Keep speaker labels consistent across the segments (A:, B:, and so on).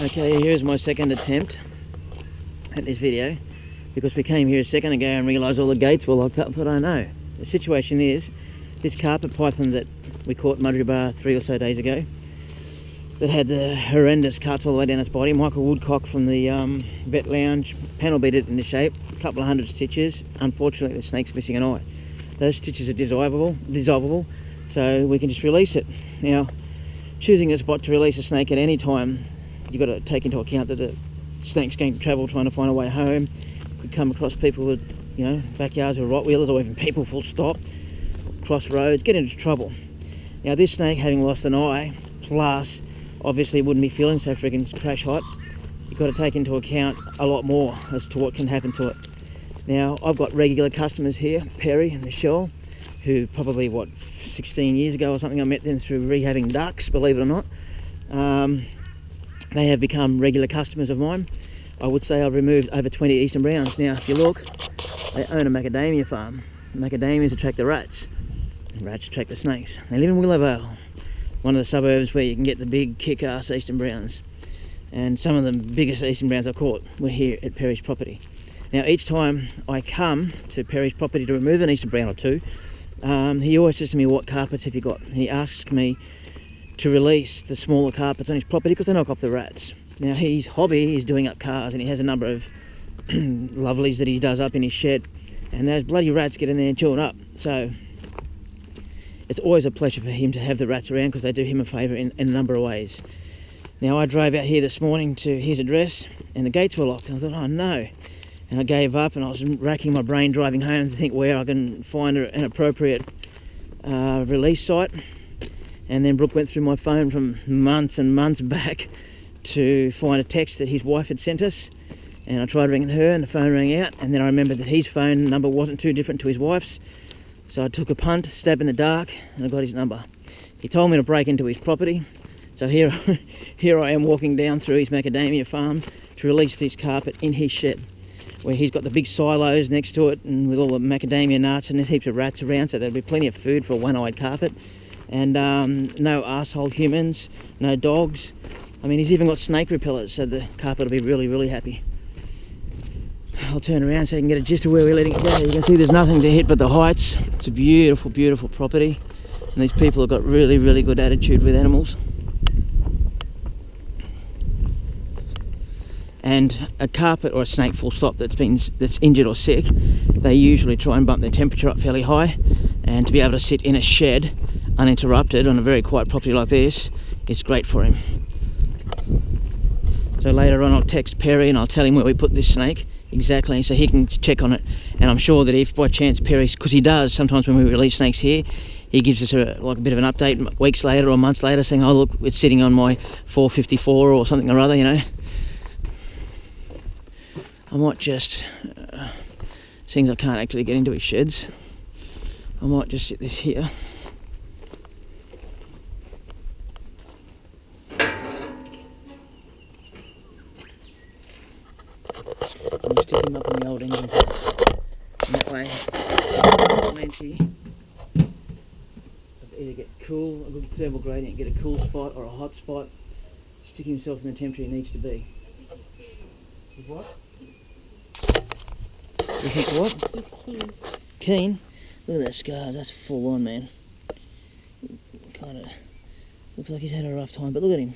A: Okay, here's my second attempt at this video, because we came here a second ago and realised all the gates were locked up. I thought, I know. The situation is, this carpet python that we caught mudgeeraba 3 or so days ago, that had the horrendous cuts all the way down its body. Michael Woodcock from the vet lounge panel beat it into shape, a couple of hundred stitches. Unfortunately, the snake's missing an eye. Those stitches are dissolvable, so we can just release it. Now, choosing a spot to release a snake at any time, you've got to take into account that the snake's going to travel trying to find a way home. Could come across people with, you know, backyards with Rottweilers, or even people full stop, cross roads, get into trouble. Now, this snake, having lost an eye, plus obviously wouldn't be feeling so friggin' crash hot, you've got to take into account a lot more as to what can happen to it. Now, I've got regular customers here, Perry and Michelle, who probably, 16 years ago or something, I met them through rehabbing ducks, believe it or not. They have become regular customers of mine. I would say I've removed over 20 eastern browns. Now, if you look, they own a macadamia farm. Macadamias attract the rats, and rats attract the snakes. They live in Willowvale, one of the suburbs where you can get the big kick-ass eastern browns. And some of the biggest eastern browns I caught were here at Perry's property. Now, each time I come to Perry's property to remove an eastern brown or two, he always says to me, what carpets have you got? And he asks me to release the smaller carpets on his property because they knock off the rats. Now, his hobby is doing up cars, and he has a number of lovelies that he does up in his shed, and those bloody rats get in there and chew it up. So it's always a pleasure for him to have the rats around, because they do him a favour in a number of ways. Now, I drove out here this morning to his address and the gates were locked, and I thought, oh no. And I gave up, and I was racking my brain driving home to think where I can find an appropriate release site. And then Brooke went through my phone from months and months back to find a text that his wife had sent us. And I tried ringing her, and the phone rang out, and then I remembered that his phone number wasn't too different to his wife's. So I took a punt, stab in the dark, and I got his number. He told me to break into his property. So here I am walking down through his macadamia farm to release this carpet in his shed, where he's got the big silos next to it, and with all the macadamia nuts, and there's heaps of rats around, so there'll be plenty of food for a one-eyed carpet. And no arsehole humans, no dogs. I mean, he's even got snake repellers, so the carpet will be really, really happy. I'll turn around so you can get a gist of where we're letting it go. You can see there's nothing to hit but the heights. It's a beautiful, beautiful property, and these people have got really, really good attitude with animals. And a carpet or a snake full stop that's injured or sick, they usually try and bump their temperature up fairly high, and to be able to sit in a shed uninterrupted on a very quiet property like this is great for him. So later on I'll text Perry and I'll tell him where we put this snake exactly, so he can check on it. And I'm sure that if by chance Perry, because he does sometimes when we release snakes here, he gives us a bit of an update weeks later or months later, saying, oh look, it's sitting on my 454 or something or other, you know. I might just, seeing I can't actually get into his sheds, I might just sit this here. And just stick him up on the old engine pots. And that way, plenty of either get cool, a good thermal gradient, get a cool spot or a hot spot, stick himself in the temperature he needs to be. With what? You think what?
B: He's keen.
A: Keen? Look at that scar, that's full on, man. Kind of looks like he's had a rough time, but look at him.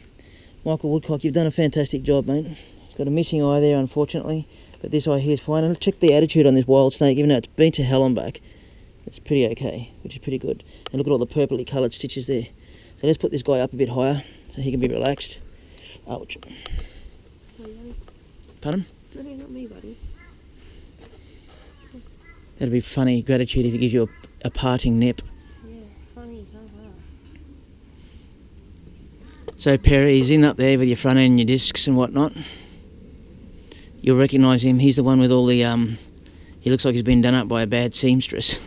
A: Michael Woodcock, you've done a fantastic job, mate. He's got a missing eye there, unfortunately, but this eye here is fine. And check the attitude on this wild snake, even though it's been to hell and back. It's pretty okay, which is pretty good. And look at all the purpley coloured stitches there. So let's put this guy up a bit higher so he can be relaxed. Ouch. Pardon?
B: No, not me, buddy.
A: That'd be funny gratitude if he gives you a parting nip.
B: Yeah, funny,
A: So Perry, he's in up there with your front end and your discs and whatnot. You'll recognise him. He's the one with all the, he looks like he's been done up by a bad seamstress.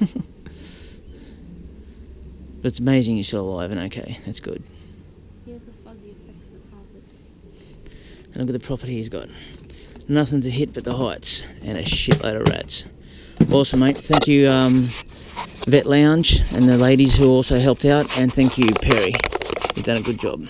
A: But it's amazing he's still alive and okay. That's good.
B: He has the fuzzy effect of the carpet.
A: And look at the property he's got. Nothing to hit but the heights and a shitload of rats. Awesome, mate. Thank you, Vet Lounge and the ladies who also helped out, and thank you, Perry. You've done a good job.